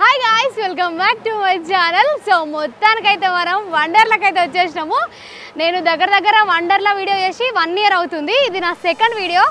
Hi guys, welcome back to my channel. So మొత్తానికైతే మనం వండర్లకైతే వచ్చేసినాము. నేను దగ్గర వండర్లా వీడియో చేసి 1 year అవుతుంది. ఇది నా సెకండ్ వీడియో.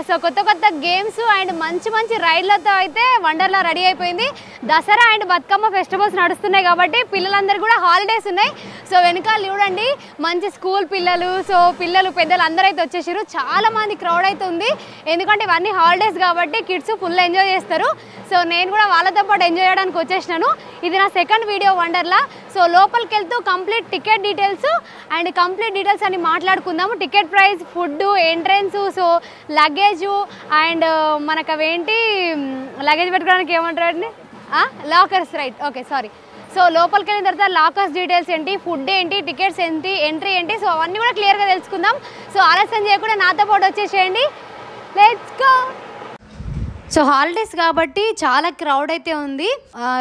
సో కొత్త గేమ్స్ అండ్ మంచి రైడ్లతో అయితే వండర్లా రెడీ అయిపోయింది. దసరా అండ్ బతుకమ్మ ఫెస్టివల్స్ నడుస్తున్నాయి కాబట్టి పిల్లలందరూ కూడా హాలిడేస్ ఉన్నాయి. సో వెనకాల చూడండి మంచి స్కూల్ పిల్లలు, సో పిల్లలు పెద్దలు అందరూ అయితే వచ్చేసారు. చాలా మంది క్రౌడ్ అయితే ఉంది, ఎందుకంటే ఇవన్నీ హాలిడేస్ కాబట్టి కిడ్స్ ఫుల్ ఎంజాయ్ చేస్తారు. సో నేను కూడా వాళ్ళతో పాటు ఎంజాయ్ చేయడానికి వచ్చేసినాను. ఇది నా సెకండ్ వీడియో వండర్లా. సో లోపలికి వెళ్తూ complete ticket details and complete details అన్ని మాట్లాడుకుందాము. Ticket price, food, entrance, so luggage and మనకు అవేంటి లగేజ్ పెట్టుకోవడానికి ఏమంటారండి, lockers, right, okay, sorry. So లోపలికి వెళ్ళిన తర్వాత లాకర్స్ డీటెయిల్స్ ఏంటి, ఫుడ్ ఏంటి, టికెట్స్ ఏంటి, ఎంట్రీ ఏంటి, సో అవన్నీ కూడా క్లియర్గా తెలుసుకుందాం. సో ఆలస్యం చేయకుండా నాతో పాటు వచ్చేసేయండి. Let's go. సో హాలిడేస్ కాబట్టి చాలా క్రౌడ్ అయితే ఉంది.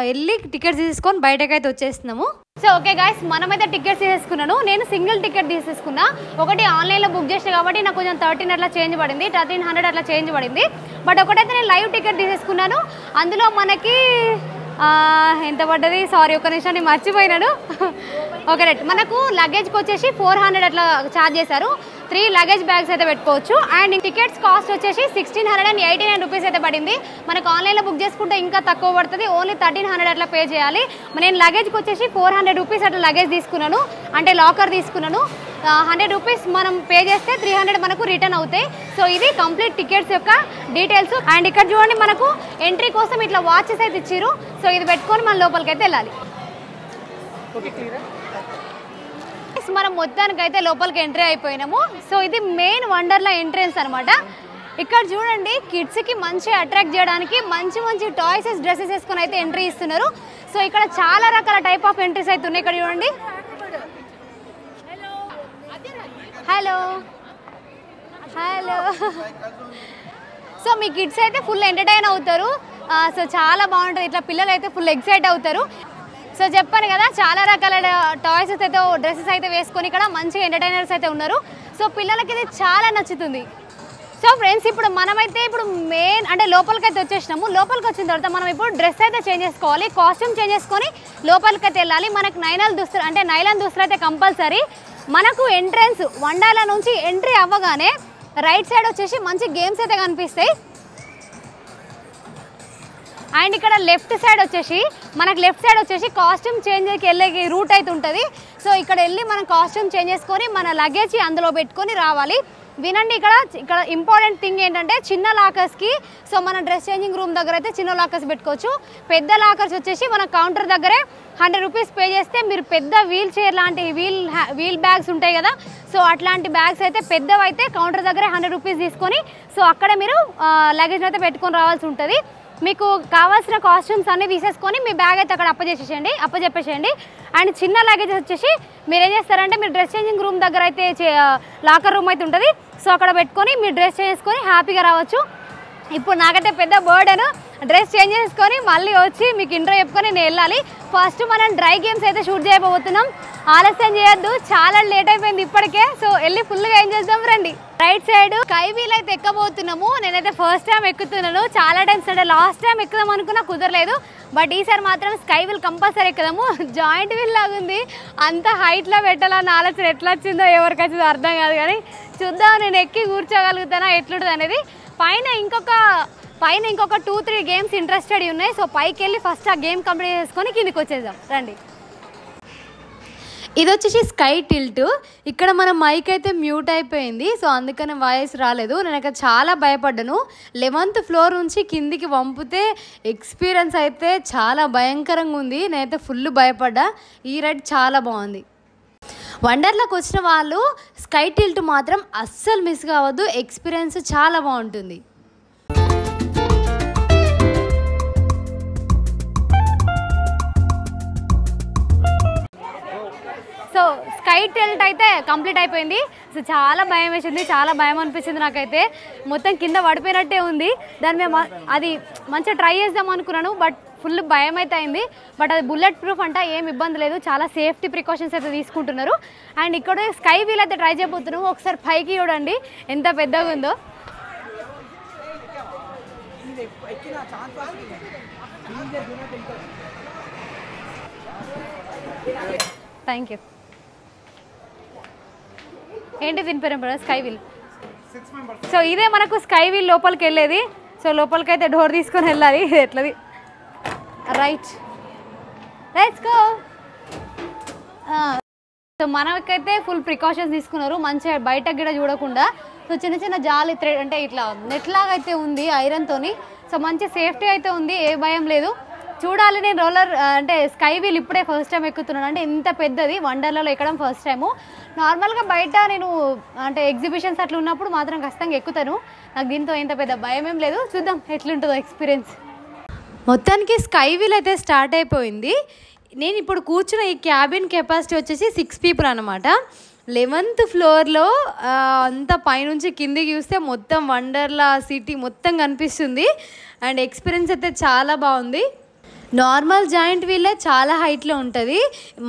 వెళ్ళి టికెట్స్ తీసుకొని బయటకైతే వచ్చేస్తున్నాము. సో ఓకే గాయ్స్, మనమైతే టికెట్స్ తీసేసుకున్నాను. నేను సింగిల్ టికెట్ తీసేసుకున్నా. ఒకటి ఆన్లైన్లో బుక్ చేసిన కాబట్టి నాకు కొంచెం 13 అట్లా చేంజ్ పడింది, 1300 అట్లా చేంజ్ పడింది. బట్ ఒకటైతే నేను లైవ్ టికెట్ తీసేసుకున్నాను. అందులో మనకి ఎంత పడ్డది, సారీ ఒక నిమిషాన్ని మర్చిపోయినాను. ఓకే రైట్, మనకు లగేజ్కి వచ్చేసి 400 అట్లా ఛార్జ్ చేశారు. 3 లగేజ్ బ్యాగ్స్ అయితే పెట్టుకోవచ్చు. అండ్ టికెట్స్ కాస్ట్ వచ్చేసి 1689 రూపీస్ అయితే పడింది. మనకు ఆన్లైన్లో బుక్ చేసుకుంటే ఇంకా తక్కువ పడుతుంది, ఓన్లీ 1300 అట్లా పే చేయాలి. నేను లగేజ్కి వచ్చేసి 400 రూపీస్ అట్లా లగేజ్ తీసుకున్నాను, అంటే లాకర్ తీసుకున్నాను. 100 రూపీస్ మనం పే చేస్తే 300 మనకు రిటర్న్ అవుతాయి. సో ఇది కంప్లీట్ టికెట్స్ యొక్క డీటెయిల్స్. అండ్ ఇక్కడ చూడండి మనకు ఎంట్రీ కోసం ఇట్లా వాచెస్ అయితే ఇచ్చారు. సో ఇది పెట్టుకొని మన లోపలికి అయితే వెళ్ళాలి. మనం మొత్తానికైతే లోపలికి ఎంట్రీ అయిపోయినాము. సో ఇది మెయిన్ వండర్లా ఎంట్రెన్స్ అనమాట. ఇక్కడ చూడండి కిడ్స్కి మంచి అట్రాక్ట్ చేయడానికి మంచి టాయ్స్, డ్రెస్సెస్ వేసుకొని అయితే ఎంట్రీ ఇస్తున్నారు. సో ఇక్కడ చాలా రకాల టైప్ ఆఫ్ ఎంట్రీస్ అయితే ఉన్నాయి. ఇక్కడ చూడండి, హలో హలో. సో మీ కిడ్స్ అయితే ఫుల్ ఎంటర్టైన్ అవుతారు. సో చాలా బాగుంటుంది, ఇట్లా పిల్లలు అయితే ఫుల్ ఎక్సైట్ అవుతారు. సో చెప్పాను కదా, చాలా రకాల టాయ్స్ అయితే, డ్రెస్సెస్ అయితే వేసుకొని ఇక్కడ మంచి ఎంటర్టైనర్స్ అయితే ఉన్నారు. సో పిల్లలకి ఇది చాలా నచ్చుతుంది. సో ఫ్రెండ్స్, ఇప్పుడు మనమైతే మెయిన్ అంటే లోపలికి అయితే వచ్చేసినాము. లోపలికి వచ్చిన తర్వాత మనం ఇప్పుడు డ్రెస్ అయితే చేంజ్ చేసుకోవాలి, కాస్ట్యూమ్ చేంజ్ చేసుకొని లోపలికి అయితే వెళ్ళాలి. మనకు నైలాన్ దుస్తులు అయితే కంపల్సరీ. మనకు ఎంట్రన్స్ వండర్లా నుంచి ఎంట్రీ అవ్వగానే రైట్ సైడ్ వచ్చేసి మంచి గేమ్స్ అయితే కనిపిస్తాయి. అండ్ ఇక్కడ లెఫ్ట్ సైడ్ వచ్చేసి కాస్ట్యూమ్ చేంజ్కి వెళ్ళే రూట్ అయితే ఉంటుంది. సో ఇక్కడ వెళ్ళి మనం కాస్ట్యూమ్ చేంజ్ చేసుకొని మన లగేజ్ అందులో పెట్టుకొని రావాలి. వినండి, ఇక్కడ ఇంపార్టెంట్ థింగ్ ఏంటంటే చిన్న లాకర్స్కి, సో మన డ్రెస్ చేంజింగ్ రూమ్ దగ్గర అయితే చిన్న లాకర్స్ పెట్టుకోవచ్చు. పెద్ద లాకర్స్ వచ్చేసి మన కౌంటర్ దగ్గరే 100 రూపీస్ పే చేస్తే మీరు పెద్ద వీల్ చైర్ లాంటి వీల్ బ్యాగ్స్ ఉంటాయి కదా, సో అట్లాంటి బ్యాగ్స్ అయితే పెద్దవి అయితే కౌంటర్ దగ్గరే 100 రూపీస్ తీసుకొని సో అక్కడ మీరు లగేజ్ అయితే పెట్టుకొని రావాల్సి ఉంటుంది. మీకు కావాల్సిన కాస్ట్యూమ్స్ అన్నీ తీసేసుకొని మీ బ్యాగ్ అయితే అక్కడ అప్పచెప్పేసేయండి. అండ్ చిన్న లగేజ్ వచ్చేసి మీరు ఏం చేస్తారంటే మీరు డ్రెస్ చేంజింగ్ రూమ్ దగ్గర అయితే లాకర్ రూమ్ అయితే ఉంటుంది. సో అక్కడ పెట్టుకొని మీరు డ్రెస్ చేసుకొని హ్యాపీగా రావచ్చు. ఇప్పుడు నాకైతే పెద్ద బర్డెన్, డ్రెస్ చేంజ్ చేసుకొని మళ్ళీ వచ్చి మీకు ఇంట్రో చెప్పుకొని నేను వెళ్ళాలి. ఫస్ట్ మనం డ్రై గేమ్స్ అయితే షూట్ చేయబోతున్నాం. ఆలస్యం చేయొద్దు, చాలా లేట్ అయిపోయింది ఇప్పటికే. సో వెళ్ళి ఫుల్గా ఎంజాయ్ చేద్దాం రండి. రైట్ సైడ్ స్కై వీల్ అయితే ఎక్కబోతున్నాము. నేనైతే ఫస్ట్ టైం ఎక్కుతున్నాను. చాలా టైమ్స్ అంటే లాస్ట్ టైం ఎక్కుదాం అనుకున్నా కుదరలేదు, బట్ ఈసారి మాత్రం స్కై వీల్ కంపల్సరీ ఎక్కుదాము. జాయింట్ వీల్ లాగా ఉంది, అంత హైట్లో పెట్టాలన్న ఆలోచన ఎట్లా వచ్చిందో ఎవరికి వచ్చిందో అర్థం కాదు, కానీ చూద్దాం నేను ఎక్కి కూర్చోగలుగుతానా ఎట్లుంటుంది అనేది. పైన ఇంకొక 2-3 గేమ్స్ ఇంట్రెస్టెడ్ ఉన్నాయి. సో పైకి వెళ్ళి ఫస్ట్ ఆ గేమ్ కంప్లీట్ చేసుకొని కిందికి వచ్చేద్దాం రండి. ఇది వచ్చేసి స్కై టిల్ట్. ఇక్కడ మన మైక్ అయితే మ్యూట్ అయిపోయింది, సో అందుకని వాయిస్ రాలేదు. నేను ఇక్కడ చాలా భయపడ్డాను. 11th ఫ్లోర్ నుంచి కిందికి పంపితే ఎక్స్పీరియన్స్ అయితే చాలా భయంకరంగా ఉంది. నేనైతే ఫుల్ భయపడ్డా. ఈ రైడ్ చాలా బాగుంది. వండర్లాకి వచ్చిన వాళ్ళు స్కై టిల్ట్ మాత్రం అస్సలు మిస్ కావద్దు, ఎక్స్పీరియన్స్ చాలా బాగుంటుంది. సో స్కై టిల్ట్ అయితే కంప్లీట్ అయిపోయింది. సో చాలా భయం వేసింది, చాలా భయం అనిపించింది నాకైతే. మొత్తం కింద పడిపోయినట్టే ఉంది. దాని మేము అది మంచిగా ట్రై చేద్దాం అనుకున్నాను, బట్ ఫుల్ భయం అయితే అయింది. బట్ అది బుల్లెట్ ప్రూఫ్ అంట, ఏం ఇబ్బంది లేదు, చాలా సేఫ్టీ ప్రికాషన్స్ అయితే తీసుకుంటున్నారు. అండ్ ఇక్కడ స్కై వీల్ అయితే ట్రై చేయబోతున్నాము. ఒకసారి పైకి చూడండి ఎంత పెద్దగా ఉందో. Thank you. ఏంటి దీని పేరు? Sky wheel. సో ఇదే మనకు స్కై వీల్ లోపలికి వెళ్ళేది. సో లోపలికి అయితే డోర్ తీసుకొని వెళ్ళాలి. ఇది ఎట్లది? Right, let's go. సో మనకైతే ఫుల్ ప్రికాషన్స్ తీసుకున్నారు, మంచిగా బయట గిడ చూడకుండా. సో చిన్న చిన్న జాలి థ్రెడ్ అంటే ఇట్లా నెట్ లాగా అయితే ఉంది ఐరన్తోని. సో మంచి సేఫ్టీ అయితే ఉంది, ఏ భయం లేదు. చూడాలి. నేను రోలర్ అంటే స్కై వీల్ ఇప్పుడే ఫస్ట్ టైం ఎక్కుతున్నాను. అంటే ఇంత పెద్దది వండర్లలో ఎక్కడం ఫస్ట్ టైము. నార్మల్గా బయట నేను అంటే ఎగ్జిబిషన్స్ అట్లా ఉన్నప్పుడు మాత్రం ఖచ్చితంగా ఎక్కుతాను. నాకు దీంతో ఇంత పెద్ద భయం ఏం లేదు. చూద్దాం ఎట్లుంటుందో ఎక్స్పీరియన్స్. మొత్తానికి స్కై వీల్ అయితే స్టార్ట్ అయిపోయింది. నేను ఇప్పుడు కూర్చున్న ఈ క్యాబిన్ కెపాసిటీ వచ్చేసి 6 people అనమాట. 11th ఫ్లోర్లో అంతా పైనుంచి కిందికి చూస్తే మొత్తం వండర్లా సిటీ మొత్తం కనిపిస్తుంది. అండ్ ఎక్స్పీరియన్స్ అయితే చాలా బాగుంది. నార్మల్ జాయింట్ వీలే చాలా హైట్లో ఉంటుంది,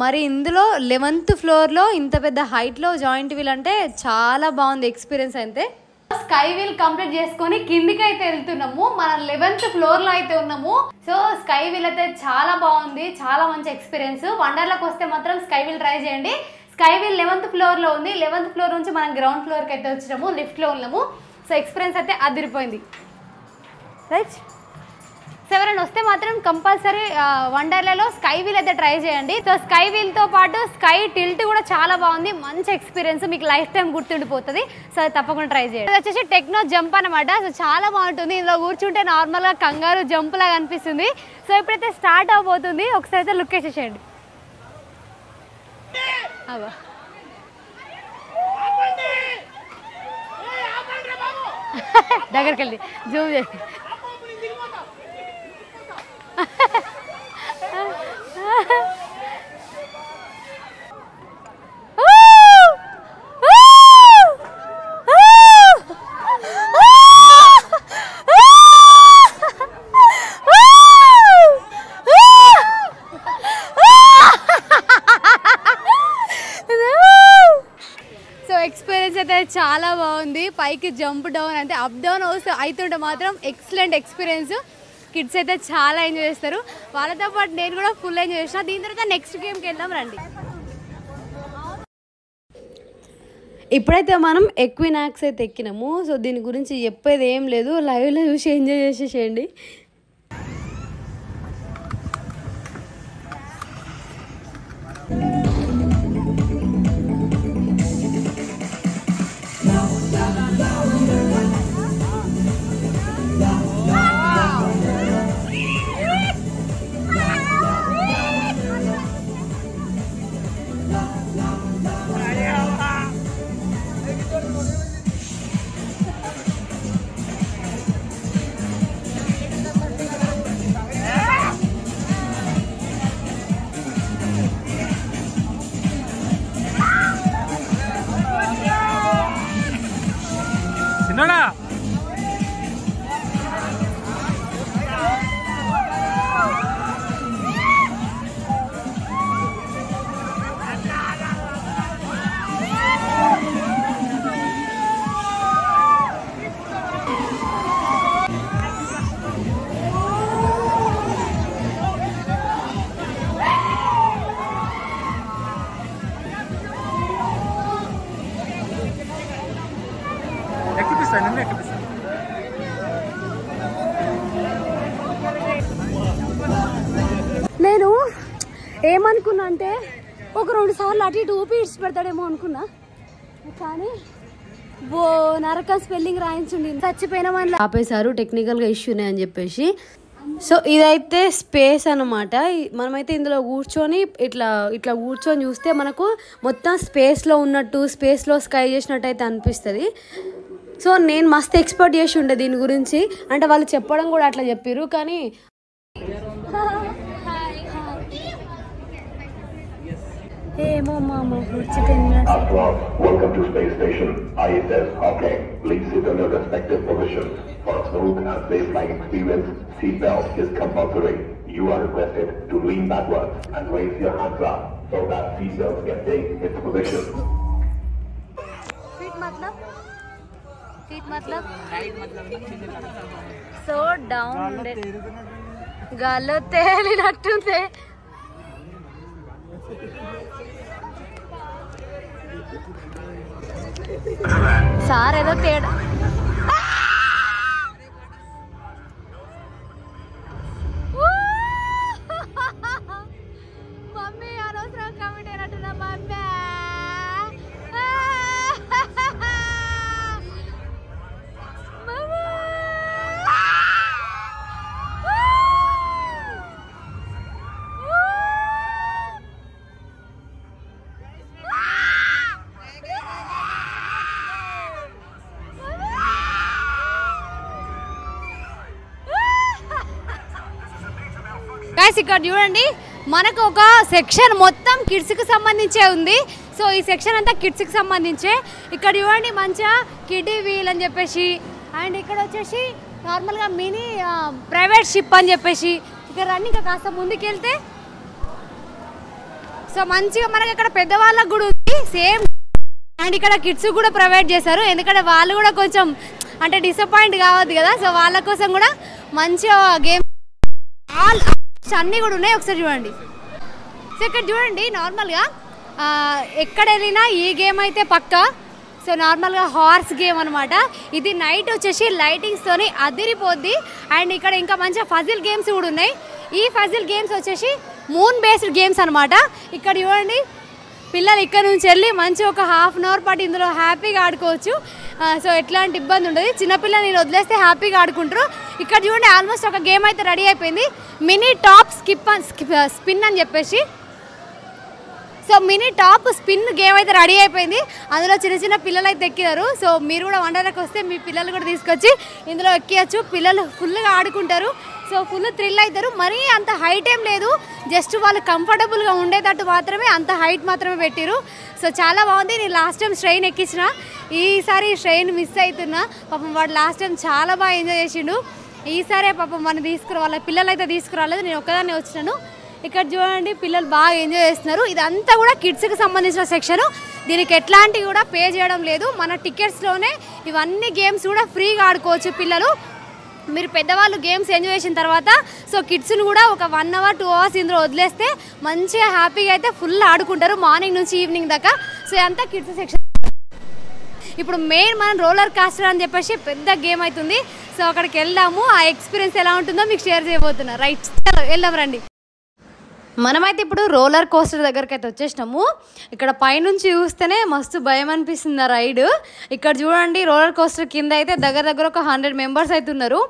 మరి ఇందులో 11th ఫ్లోర్లో ఇంత పెద్ద హైట్లో జాయింట్ వీల్ అంటే చాలా బాగుంది ఎక్స్పీరియన్స్ అయితే. స్కై వీల్ కంప్లీట్ చేసుకొని కిందికి అయితే వెళ్తున్నాము. మనం 11th ఫ్లోర్లో అయితే ఉన్నాము. సో స్కై వీల్ అయితే చాలా బాగుంది, చాలా మంచి ఎక్స్పీరియన్స్. వండర్లకు వస్తే మాత్రం స్కై వీల్ ట్రై చేయండి. స్కై వీల్ 11th ఫ్లోర్లో ఉంది. 11th ఫ్లోర్ నుంచి మనం గ్రౌండ్ ఫ్లోర్కి అయితే వచ్చినాము, లిఫ్ట్లో ఉన్నాము. సో ఎక్స్పీరియన్స్ అయితే అదిరిపోయింది. రైట్, సో ఎవరైనా వస్తే మాత్రం కంపల్సరీ వండర్లలో స్కై వీల్ అయితే ట్రై చేయండి. సో స్కై వీల్తో పాటు స్కై టిల్ట్ కూడా చాలా బాగుంది, మంచి ఎక్స్పీరియన్స్, మీకు లైఫ్ టైం గుర్తుండిపోతుంది. సో తప్పకుండా ట్రై చేయండి. అది వచ్చేసి టెక్నో జంప్ అనమాట. సో చాలా బాగుంటుంది. ఇందులో కూర్చుంటే నార్మల్గా కంగారు జంప్ లాగా అనిపిస్తుంది. సో ఇప్పుడైతే స్టార్ట్ అవబోతుంది. ఒకసారి అయితే లుక్ వేసేసేయండి. దగ్గరికి వెళ్ళి జూమ్ చేసి ఎక్స్పీరియన్స్ అయితే చాలా బాగుంది. పైకి జంప్ డౌన్ అంటే అప్ డౌన్ అవుతుంటే మాత్రం ఎక్సలెంట్ ఎక్స్పీరియన్స్. కిడ్స్ అయితే చాలా ఎంజాయ్ చేస్తారు. వాళ్ళతో పాటు నేను కూడా ఫుల్ ఎంజాయ్ చేసిన. దీని తర్వాత నెక్స్ట్ గేమ్కి వెళ్దాం రండి. ఇప్పుడైతే మనం ఎక్వినాక్స్ అయితే ఎక్కినాము. సో దీని గురించి చెప్పేది ఏం లేదు, లైవ్లో చూసి ఎంజాయ్ చేసేసేయండి. నేను ఏమనుకున్నా అంటే ఒక 2 సార్లు అటు ఇటు ఊపి ఇడ్చి పెడతాడేమో అనుకున్నా, కానీ నరకం స్పెల్లింగ్ రాయించండి చచ్చిపోయిన వాళ్ళు ఆపేశారు టెక్నికల్గా ఇష్యూనే అని చెప్పేసి. సో ఇదైతే స్పేస్ అనమాట. మనమైతే ఇందులో కూర్చొని ఇట్లా కూర్చొని చూస్తే మనకు మొత్తం స్పేస్లో ఉన్నట్టు, స్పేస్లో స్కై చేసినట్టు అయితే అనిపిస్తుంది. సో నేను మస్తు ఎక్స్పెక్ట్ చేసి ఉండే దీని గురించి, అంటే వాళ్ళు చెప్పడం కూడా అట్లా చెప్పారు. కానీ ఏమో మామ వచ్చి 10 minutes. Welcome to Space Station ISS Hawking. Please sit on your respective positions. For a smooth and safe flying experience, seatbelt is compulsory. You are requested to lean backwards and raise your hands up so that seatbelts can take its position. Feet matlab so down గాల్లో తేలినట్టుంది. Sir ఏదో తేడా. Mummy అనవసరం commit అయినట్టున్నా mummy. ఇక్కడ చూడండి మనకు ఒక section మొత్తం కిడ్స్కి సంబంధించే ఉంది. సో ఈ సెక్షన్ అంతా కిడ్స్కి సంబంధించే. ఇక్కడ చూడండి మంచిగా కిడ్డీ వీల్ అని చెప్పేసి, అండ్ ఇక్కడ వచ్చేసి నార్మల్గా మినీ ప్రైవేట్ షిప్ అని చెప్పేసి ఇక్కడ రండి. ఇంకా కాస్త ముందుకెళ్తే సో మంచిగా మనకి ఇక్కడ పెద్దవాళ్ళకు కూడా ఉంది సేమ్. అండ్ ఇక్కడ కిడ్స్ కూడా ప్రొవైడ్ చేశారు, ఎందుకంటే వాళ్ళు కూడా కొంచెం అంటే డిసప్పాయింట్ కావద్దు కదా. సో వాళ్ళ కోసం కూడా మంచిగా గేమ్ అన్నీ కూడా ఉన్నాయి. ఒకసారి చూడండి. సో ఇక్కడ చూడండి నార్మల్గా ఎక్కడ వెళ్ళినా ఈ గేమ్ అయితే పక్కా. సో నార్మల్గా హార్స్ గేమ్ అనమాట ఇది. నైట్ వచ్చేసి లైటింగ్స్తోని అదిరిపోద్ది. అండ్ ఇక్కడ ఇంకా మంచిగా ఫజిల్ గేమ్స్ కూడా ఉన్నాయి. ఈ ఫజిల్ గేమ్స్ వచ్చేసి మూన్ బేస్డ్ గేమ్స్ అనమాట. ఇక్కడ చూడండి పిల్లలు ఇక్కడ నుంచి వెళ్ళి మంచి ఒక హాఫ్ అన్ అవర్ పాటు ఇందులో హ్యాపీగా ఆడుకోవచ్చు. సో ఎట్లాంటి ఇబ్బంది ఉండదు. చిన్నపిల్లలు నేను వదిలేస్తే హ్యాపీగా ఆడుకుంటారు. ఇక్కడ చూడండి ఆల్మోస్ట్ ఒక గేమ్ అయితే రెడీ అయిపోయింది. మినీ టాప్ స్పిన్ అని చెప్పేసి. So mini top spin game అయితే రెడీ అయిపోయింది. అందులో చిన్న చిన్న పిల్లలు అయితే ఎక్కినారు. సో మీరు కూడా వండర్లకు వస్తే మీ పిల్లలు కూడా తీసుకొచ్చి ఇందులో ఎక్కియచ్చు. పిల్లలు ఫుల్గా ఆడుకుంటారు. సో ఫుల్ థ్రిల్ అవుతారు. మరీ అంత హైట్ ఏం లేదు, జస్ట్ వాళ్ళు కంఫర్టబుల్గా ఉండేటట్టు మాత్రమే అంత హైట్ మాత్రమే పెట్టిరు. సో చాలా బాగుంది. నేను లాస్ట్ టైం ట్రైన్ ఎక్కించిన, ఈసారి ట్రైన్ మిస్ అవుతున్నా. పాపం వాడు లాస్ట్ టైం చాలా బాగా ఎంజాయ్ చేసిండు. ఈసారే పాపం మనం వాళ్ళ పిల్లలు అయితే తీసుకురాలేదు, నేను ఒక్కదాన్ని వచ్చినాను. ఇక్కడ చూడండి పిల్లలు బాగా ఎంజాయ్ చేస్తున్నారు. ఇదంతా కూడా కిడ్స్కి సంబంధించిన సెక్షన్. దీనికి ఎట్లాంటివి కూడా పే చేయడం లేదు. మన టికెట్స్లోనే ఇవన్నీ గేమ్స్ కూడా ఫ్రీగా ఆడుకోవచ్చు పిల్లలు. మీరు పెద్దవాళ్ళు గేమ్స్ ఎంజాయ్ చేసిన తర్వాత సో కిడ్స్ని కూడా ఒక 1 అవర్ 2 అవర్స్ ఇందులో వదిలేస్తే మంచిగా హ్యాపీగా అయితే ఫుల్ ఆడుకుంటారు మార్నింగ్ నుంచి ఈవినింగ్ దాకా. సో ఇదంతా కిడ్స్ సెక్షన్. ఇప్పుడు మెయిన్ మనం రోలర్ కాస్టర్ అని చెప్పేసి పెద్ద గేమ్ అవుతుంది. సో అక్కడికి వెళ్దాము, ఆ ఎక్స్పీరియన్స్ ఎలా ఉంటుందో మీకు షేర్ చేయబోతున్నా. రైట్, వెళ్దాం రండి. మనమైతే ఇప్పుడు రోలర్ కోస్టర్ దగ్గరికి అయితే వచ్చేసినాము. ఇక్కడ పైనుంచి చూస్తేనే మస్తు భయం అనిపిస్తుంది ఆ రైడ్. ఇక్కడ చూడండి రోలర్ కోస్టర్ కింద అయితే దగ్గర ఒక 100 మెంబర్స్ అయితే ఉన్నారు.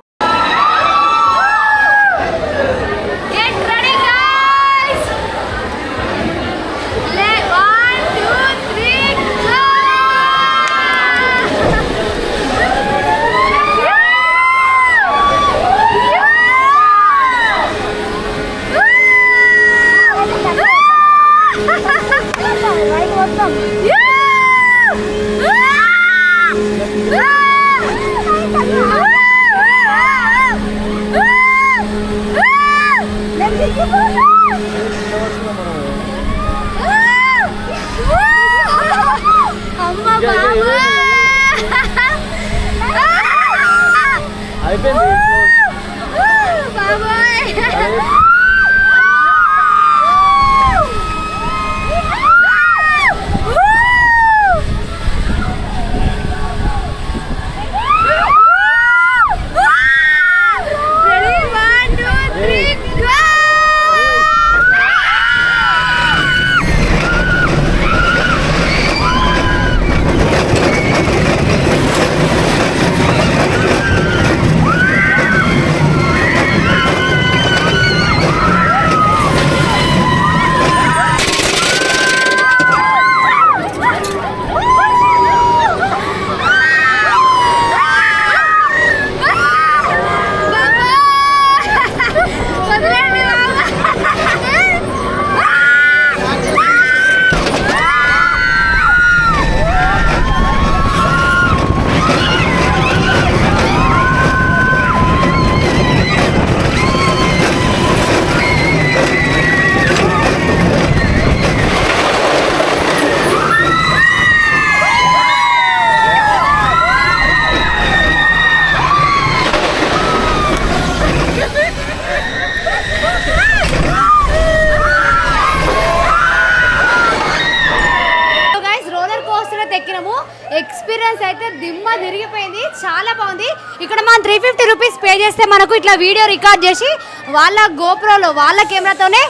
అయితే దిమ్మ తిరిగిపోయింది, చాలా బాగుంది. ఇక్కడ మనం 350 రూపీస్ పే చేస్తే మనకు ఇట్లా వీడియో రికార్డ్ చేసి వాళ్ళ గోప్రోలో వాళ్ళ కెమెరాతోనే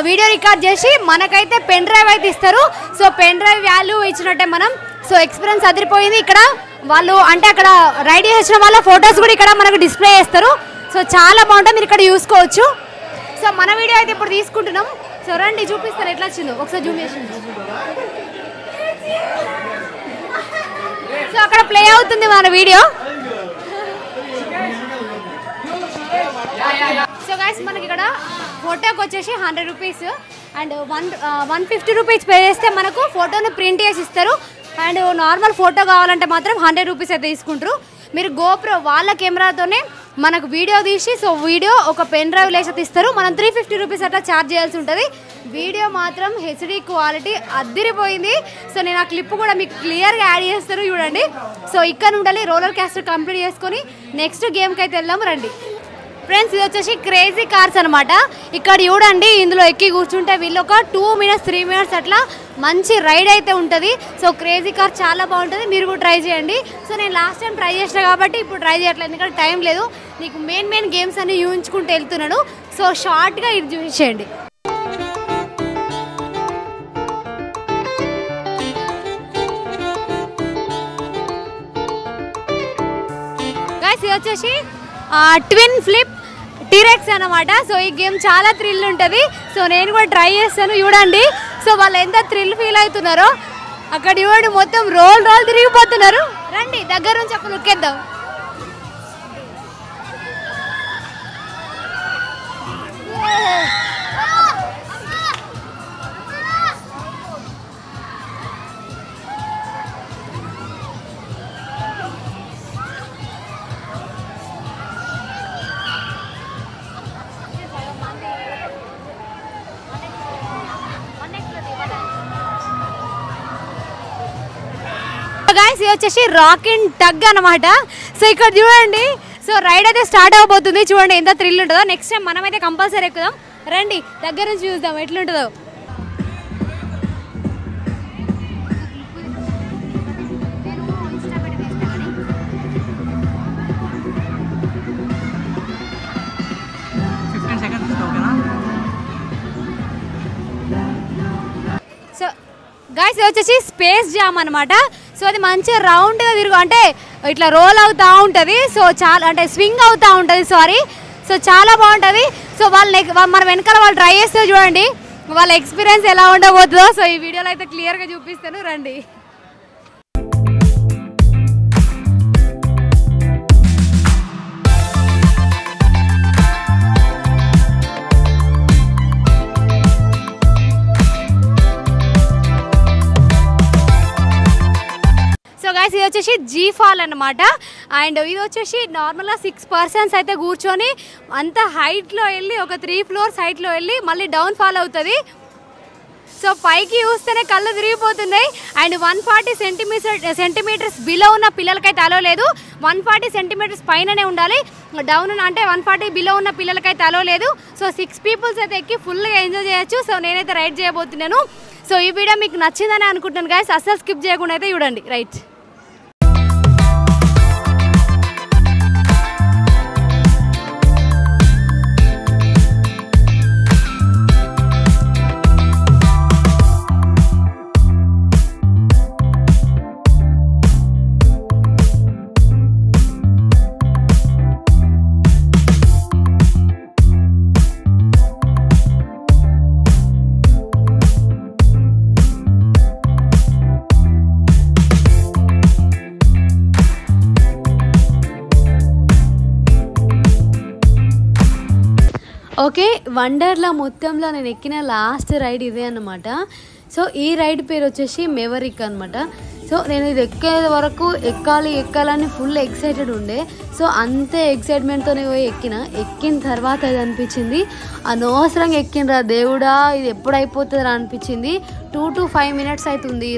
వీడియో రికార్డ్ చేసి మనకైతే పెన్ డ్రైవ్ అయితే ఇస్తారు. సో పెన్ డ్రైవ్ వాల్యూ ఇచ్చినట్టే మనం. సో ఎక్స్పీరియన్స్ అదిరిపోయింది. ఇక్కడ వాళ్ళు అంటే అక్కడ రైడ్ చేసిన వాళ్ళ ఫొటోస్ కూడా ఇక్కడ మనకు డిస్ప్లే చేస్తారు. సో చాలా బాగుంటుంది, మీరు ఇక్కడ చూసుకోవచ్చు. సో మన వీడియో అయితే ఇప్పుడు తీసుకుంటున్నాం. సో రండి చూపిస్తాను ఎట్లా వచ్చిందో, ఒకసారి జూమ్ చేసి. సో అక్కడ ప్లే అవుతుంది మన వీడియో. సో గైస్ మనకి ఇక్కడ ఫోటోకి వచ్చేసి 100 రూపీస్ అండ్ 150 రూపీస్ పే చేస్తే మనకు ఫోటోని ప్రింట్ చేసి ఇస్తారు. అండ్ నార్మల్ ఫోటో కావాలంటే మాత్రం 100 రూపీస్ అయితే తీసుకుంటారు. మీరు గోప్రో వాళ్ళ కెమెరాతోనే మనకు వీడియో తీసి సో వీడియో ఒక పెన్ డ్రైవ్ లేసి ఇస్తారు. మనం 350 రూపీస్ అట్లా ఛార్జ్ చేయాల్సి ఉంటుంది. వీడియో మాత్రం హెచ్డి క్వాలిటీ అద్దిరిపోయింది. సో నేను ఆ క్లిప్ కూడా మీకు క్లియర్గా యాడ్ చేస్తారు చూడండి. సో ఇక్కడ ఉండాలి రోలర్ కాస్టర్ కంప్లీట్ చేసుకొని నెక్స్ట్ గేమ్కి అయితే వెళ్దాం రండి ఫ్రెండ్స్. ఇది వచ్చేసి క్రేజీ కార్స్ అనమాట. ఇక్కడ చూడండి, ఇందులో ఎక్కి కూర్చుంటే వీళ్ళు ఒక 2 మినిట్స్ 3 మినిట్స్ అట్లా మంచి రైడ్ అయితే ఉంటుంది. సో క్రేజీ కార్ చాలా బాగుంటుంది, మీరు కూడా ట్రై చేయండి. సో నేను లాస్ట్ టైం ట్రై చేసిన కాబట్టి ఇప్పుడు ట్రై చేయట్లేదు, ఎందుకంటే టైం లేదు. నీకు మెయిన్ గేమ్స్ అన్ని ఊహించుకుంటూ వెళ్తున్నాను. సో షార్ట్గా ఇది చూసేయండి. గైస్ ఇది వచ్చేసి ట్విన్ ఫ్లిప్ టీరెక్స్ అనమాట. సో ఈ గేమ్ చాలా థ్రిల్ ఉంటుంది. సో నేను కూడా ట్రై చేస్తాను చూడండి. సో వాళ్ళు ఎంత థ్రిల్ ఫీల్ అవుతున్నారో అక్కడ చూడండి, మొత్తం రోల్ తిరిగిపోతున్నారు. రండి దగ్గర నుంచి అక్కడ లుక్కేద్దాం. గైస్ ఇది వచ్చేసి రాక్ అండ్ టగ్ అనమాట. సో ఇక్కడ చూడండి, సో రైడ్ అయితే స్టార్ట్ అవబోతుంది. చూడండి ఎంత థ్రిల్ ఉంటుందో. నెక్స్ట్ టైం మనమైతే కంపల్సరీ ఎక్కుదాం. రండి దగ్గర నుంచి చూద్దాం ఎట్లుంటుందో. సో గైస్ ఇది వచ్చేసి స్పేస్ జామ్ అనమాట. సో అది మంచిగా రౌండ్గా అంటే ఇట్లా రోల్ అవుతూ ఉంటుంది. సో చాలా అంటే స్వింగ్ అవుతూ ఉంటుంది, సారీ. సో చాలా బాగుంటుంది. సో మన వెనకాల వాళ్ళు ట్రై చేస్తే చూడండి వాళ్ళ ఎక్స్పీరియన్స్ ఎలా ఉండబోతుందో. సో ఈ వీడియోలో అయితే క్లియర్గా చూపిస్తాను రండి. సో గైస్ ఇది వచ్చేసి జీ ఫాల్ అనమాట. అండ్ ఇది వచ్చేసి నార్మల్గా 6 పర్సన్స్ అయితే కూర్చొని అంత హైట్లో వెళ్ళి ఒక 3 ఫ్లోర్స్ హైట్లో వెళ్ళి మళ్ళీ డౌన్ ఫాల్ అవుతుంది. సో పైకి చూస్తేనే కళ్ళు తిరిగిపోతున్నాయి. అండ్ 140 సెంటీమీటర్స్ బిలో ఉన్న పిల్లలకైతే అలో లేదు. 140 సెంటీమీటర్స్ పైననే ఉండాలి. డౌన్ అంటే 140 బిలో ఉన్న పిల్లలకైతే అలో లేదు. సో 6 పీపుల్స్ అయితే ఎక్కి ఫుల్గా ఎంజాయ్ చేయొచ్చు. సో నేనైతే రైడ్ చేయబోతున్నాను. సో ఈ వీడియో మీకు నచ్చిందని అనుకుంటున్నాను గైస్. అస్సలు స్కిప్ చేయకుండా అయితే చూడండి. రైట్ ఓకే, వండర్లా మొత్తంలో నేను ఎక్కిన లాస్ట్ రైడ్ ఇదే అనమాట. సో ఈ రైడ్ పేరు వచ్చేసి మెవరిక్ అనమాట. సో నేను ఇది ఎక్కే వరకు ఎక్కాలని ఫుల్ ఎక్సైటెడ్ ఉండే. సో అంతే ఎక్సైట్మెంట్తోనే పోయి ఎక్కిన తర్వాత ఇది అనిపించింది అనవసరంగా ఎక్కినరా దేవుడా, ఇది ఎప్పుడు అయిపోతుందిరా అనిపించింది. 2 to 5 మినిట్స్ అవుతుంది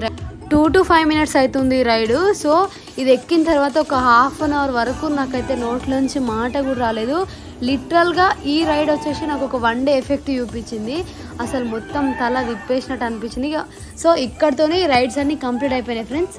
2 to 5 మినిట్స్ అవుతుంది రైడు. సో ఇది ఎక్కిన తర్వాత ఒక ½ అన్ అవర్ వరకు నాకైతే నోట్లోంచి మాట కూడా రాలేదు. లిటరల్గా ఈ రైడ్ వచ్చేసి నాకు ఒక 1 డే ఎఫెక్ట్ చూపించింది. అసలు మొత్తం తల విప్పేసినట్టు అనిపించింది. సో ఇక్కడితోనే రైడ్స్ అన్నీ కంప్లీట్ అయిపోయినాయి ఫ్రెండ్స్.